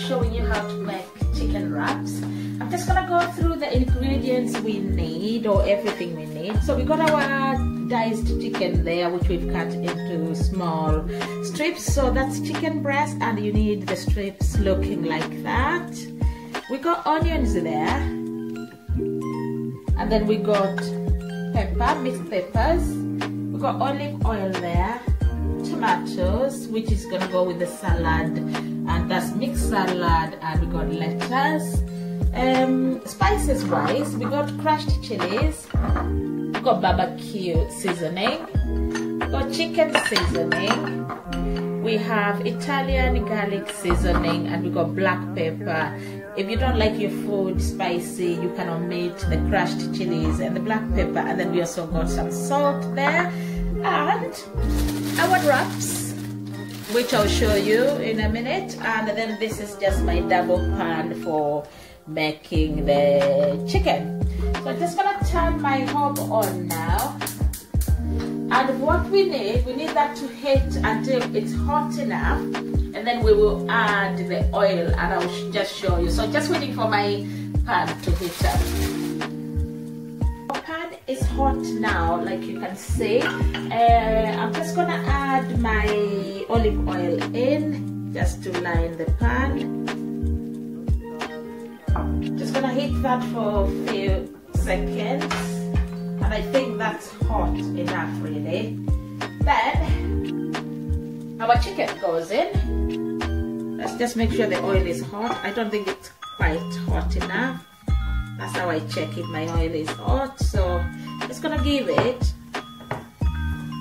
showing you how to make chicken wraps. I'm just gonna go through the ingredients we need, or everything we need. So we got our diced chicken there, which we've cut into small strips. So that's chicken breast, and you need the strips looking like that. We got onions there, and then we got pepper, mixed peppers. We got olive oil there, tomatoes, which is gonna go with the salad, and that's mixed salad, and we got lettuce. Spices wise, we got crushed chilies, we got barbecue seasoning, we got chicken seasoning, we have Italian garlic seasoning, and we got black pepper. If you don't like your food spicy, you can omit the crushed chilies and the black pepper. And then we also got some salt there, and our wraps, which I'll show you in a minute. And then this is just my double pan for making the chicken. So I'm just gonna turn my hob on now, and what we need that to heat until it's hot enough, and then we will add the oil, and I'll just show you. So just waiting for my pan to heat up. Our pan is hot now, like you can see. I'm just gonna add my olive oil in just to line the pan. Just gonna heat that for a few seconds, and I think that's hot enough really. Then our chicken goes in. Let's just make sure the oil is hot. I don't think it's quite hot enough. That's how I check if my oil is hot. So just gonna give it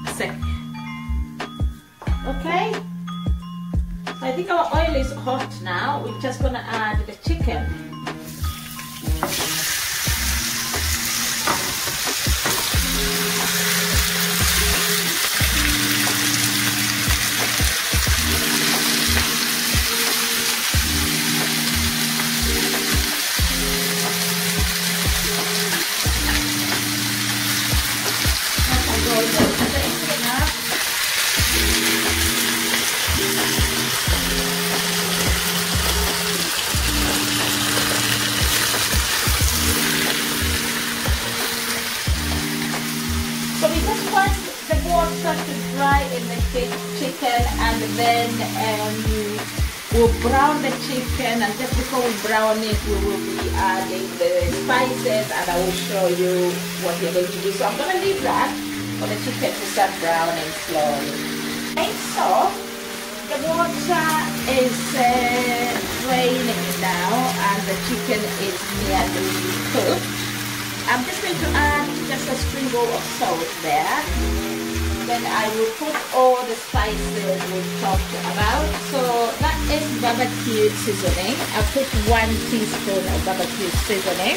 a second. Okay, so I think our oil is hot now. We're just gonna add the chicken. So we just want the water to dry in the chicken, and then we'll brown the chicken, and just before we brown it, we will be adding the spices, and I will show you what we're going to do. So I'm going to leave that for the chicken to start browning slowly. Okay, so the water is draining now, and the chicken is nearly cooked. I'm just going to add just a sprinkle of salt there. Then I will put all the spices we talked about. So that is barbecue seasoning. I'll put 1 teaspoon of barbecue seasoning.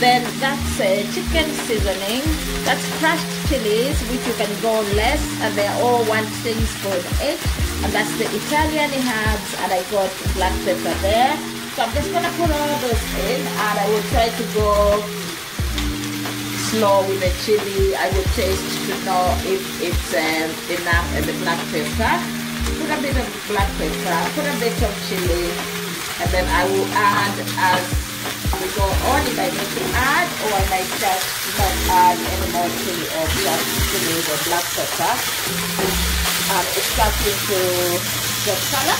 Then that's chicken seasoning. That's crushed chilies, which you can go less, and they're all 1 teaspoon each. And that's the Italian herbs, and I got black pepper there. So I'm just gonna put all those in, and I will try to go slow with the chili. I will taste to know if it's enough, and the black pepper. Put a bit of black pepper, put a bit of chili, and then I will add as we go on if I need to add, or I might just not add any more chili or black chili or black pepper. It's starting to get color.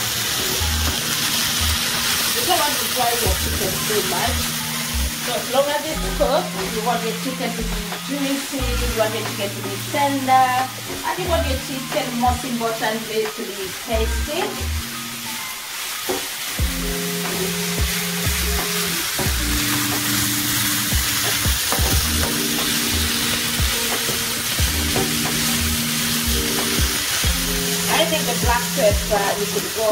You don't want to dry your chicken too much. So as long as it's cooked, you want your chicken to be juicy, you want your chicken to be tender, and you want your chicken, most importantly, to be tasty. I think the black pepper, you could go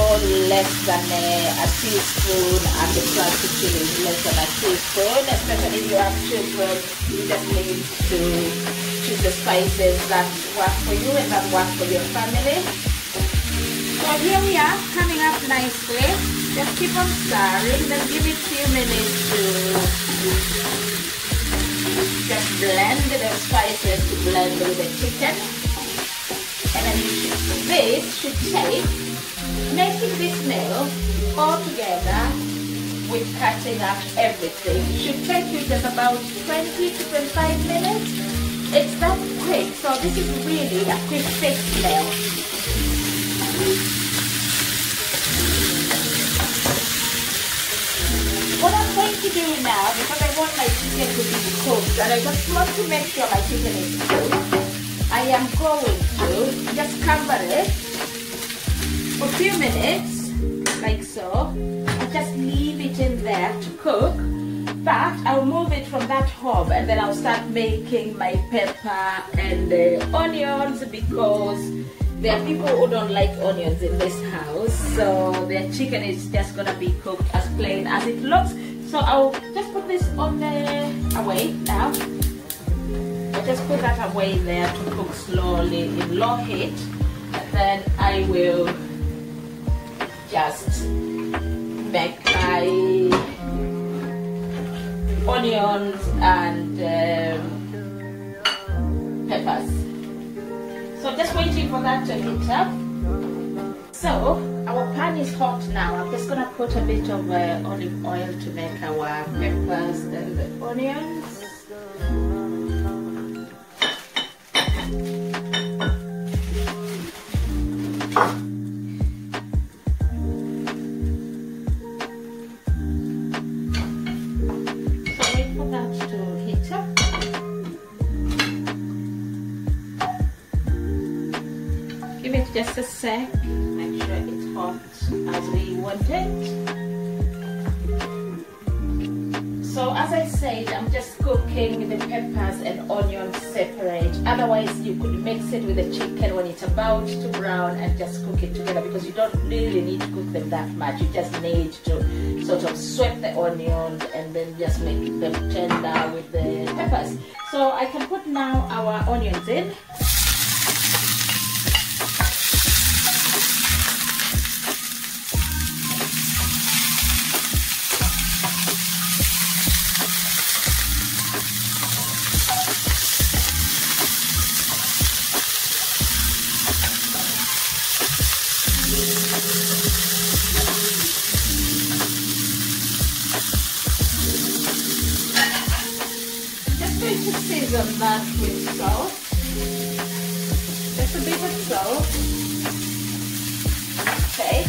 less than a teaspoon, and the crushed chili is less than a teaspoon, especially if you have children. You just need to choose the spices that work for you and that work for your family. So here we are, coming up nicely. Just keep on stirring, then give it a few minutes to just blend the spices to blend with the chicken. And then this should take making this meal all together with cutting up everything should take you just about 20 to 25 minutes. It's that quick, so this is really a quick fix meal. What I'm going to do now, because I want my chicken to be cooked and I just want to make sure my chicken is cooked, I am going to just cover it for a few minutes, like so. Just leave it in there to cook, but I'll move it from that hob and then I'll start making my pepper and the onions, because there are people who don't like onions in this house, so their chicken is just gonna be cooked as plain as it looks. So I'll just put this on the away now. I'll just put that away there to cook slowly in low heat, and then I will just make my onions and peppers. So just waiting for that to heat up. So our pan is hot now. I'm just gonna put a bit of olive oil to make our peppers and the onions. Just a sec, make sure it's hot as we want it. So as I said, I'm just cooking the peppers and onions separate. Otherwise you could mix it with the chicken when it's about to brown and just cook it together, because you don't really need to cook them that much. You just need to sort of sweep the onions and then just make them tender with the peppers. So I can put now our onions in. Season that with salt, just a bit of salt, okay.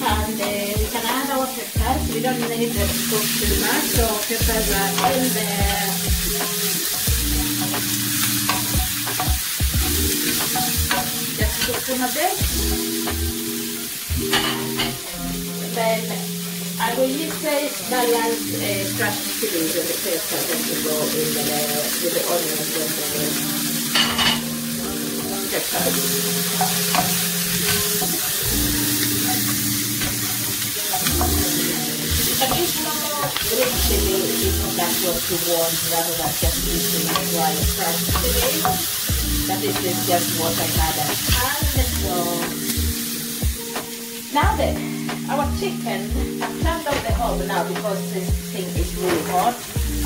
And we can add our peppers. We don't need them to cook too much, so peppers are in there. Cook them a bit. Then I will use this balanced crushed chilies and the pepper that will go in with the onions and the peppers. You can use more green chili if that's what you want, rather than just using dry crushed chili. But this is just what I had at hand. So now then, our chicken, I've turned off the hob now because this thing is really hot.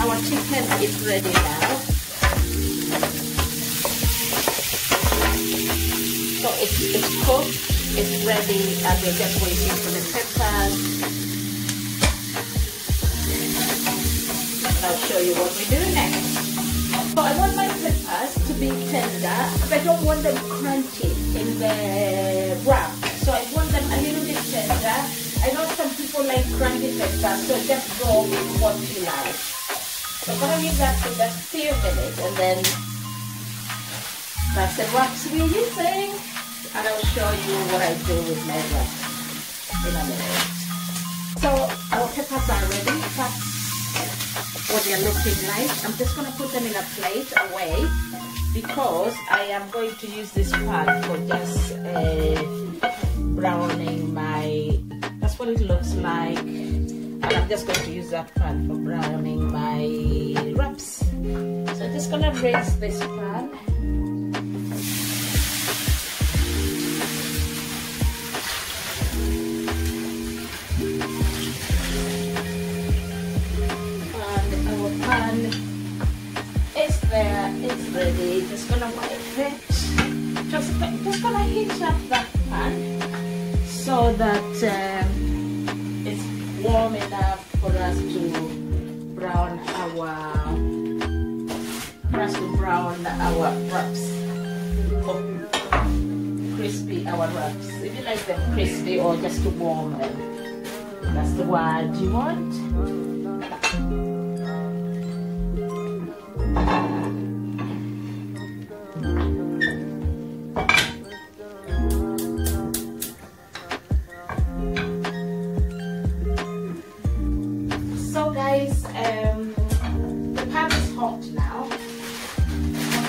Our chicken is ready now. So it's cooked, it's ready, and we're just waiting for the peppers. And I'll show you what we do next. So I want my peppers to be tender, but I don't want them crunchy in the wrap. So I want them a little bit tender. I know some people like crunchy peppers, so just go with what you like. So I'm going to leave that for just a few minutes, and then that's the wraps we're using. And I'll show you what I do with my wraps in a minute. So our peppers are ready. That's what they're looking like. I'm just going to put them in a plate away, because I am going to use this pan for just browning my, that's what it looks like, and I'm just going to use that pan for browning my wraps. So I'm just going to raise this pan. heat up that pan so that it's warm enough for us to brown our wraps. Crispy our wraps. If you like them crispy or just to warm them, that's the word you want. So guys, the pan is hot now.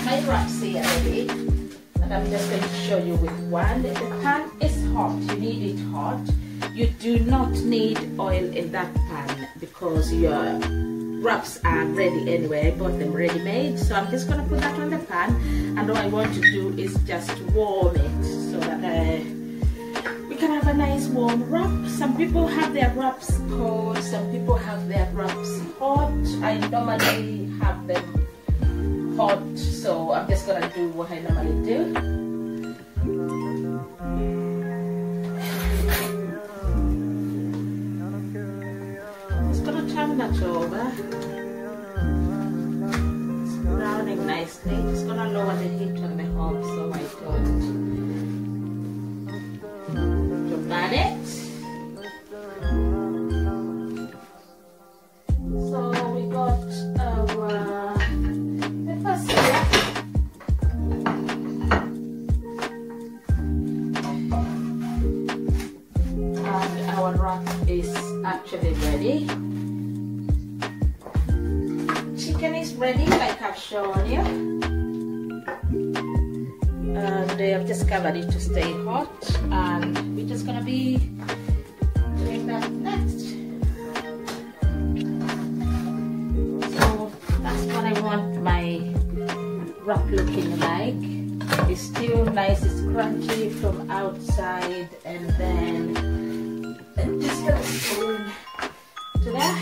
My wraps here ready, and I'm just going to show you with one. The pan is hot. You need it hot. You do not need oil in that pan because your wraps are ready anyway. I bought them ready made, so I'm just going to put that on the pan, and all I want to do is just warm it so that we can have a nice warm wrap. Some people have their wraps cold, some people have their wraps hot. I normally have them hot, so I'm just gonna do what I normally do. Just gonna turn that over. It's browning nicely. Just gonna lower the heat on the hob so I don't burn it. So we got our peppers here. And our wrap is actually ready. Chicken is ready, like I've shown you. And I've just covered it to stay hot, and we're just gonna be doing that next. So that's what I want my wrap looking like. It's still nice, it's crunchy from outside, and then I'm just gonna spoon to that.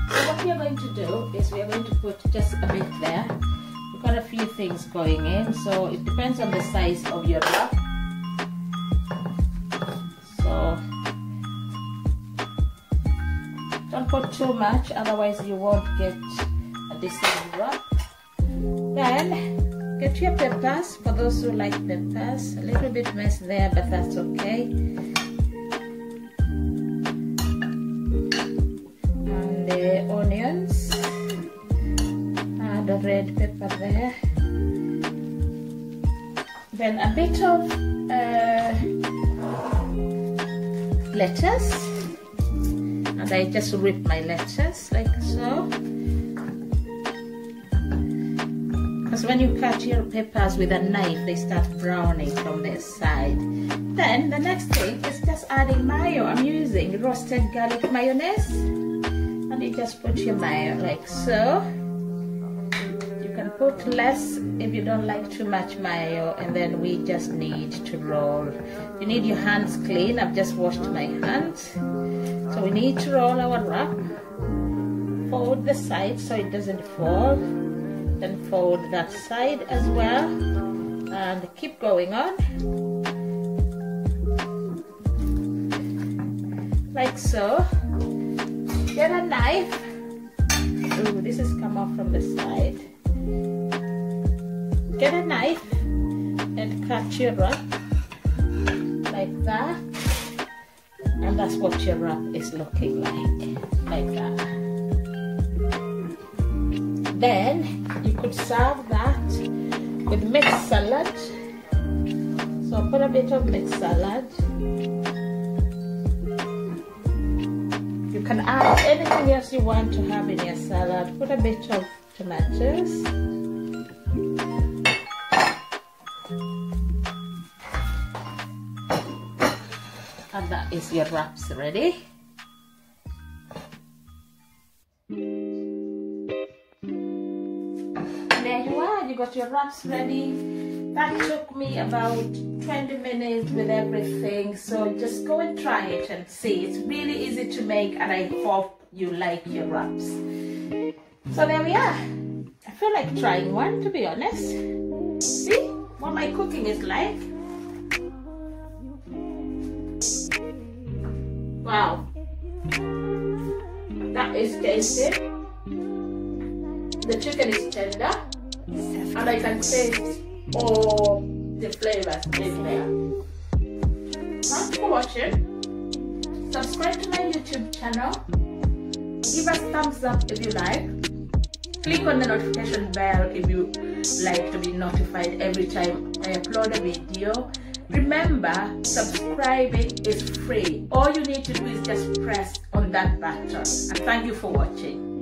So what we are going to do is we are going to put just a bit there. We've got a few things going in, so it depends on the size of your wrap. So don't put too much, otherwise you won't get a decent wrap. Then get your peppers, for those who like peppers. A little bit mess there, but that's okay. And the onions. Add a red pepper there. Then a bit of lettuce. And I just rip my lettuce like so. Because when you cut your peppers with a knife, they start browning from this side. Then the next thing is just adding mayo. I'm using roasted garlic mayonnaise. And you just put your mayo like so. You can put less if you don't like too much mayo. And then we just need to roll. You need your hands clean. I've just washed my hands. So we need to roll our wrap. Fold the side so it doesn't fall. Then fold that side as well, and keep going on like so. Get a knife. Ooh, this has come off from the side. Get a knife and cut your wrap like that, and that's what your wrap is looking like that. Then you could serve that with mixed salad. So put a bit of mixed salad. You can add anything else you want to have in your salad. Put a bit of tomatoes. And that is your wraps ready. There you are, you got your wraps ready. That took me about 20 minutes with everything, so just go and try it and see. It's really easy to make, and I hope you like your wraps. So there we are. I feel like trying one, to be honest. See what my cooking is like. Wow, that is tasty. The chicken is tender, and I can taste all the flavors in there. Thanks for watching. Subscribe to my YouTube channel. Give us thumbs up if you like. Click on the notification bell if you like to be notified every time I upload a video. Remember, subscribing is free. All you need to do is just press on that button. And thank you for watching.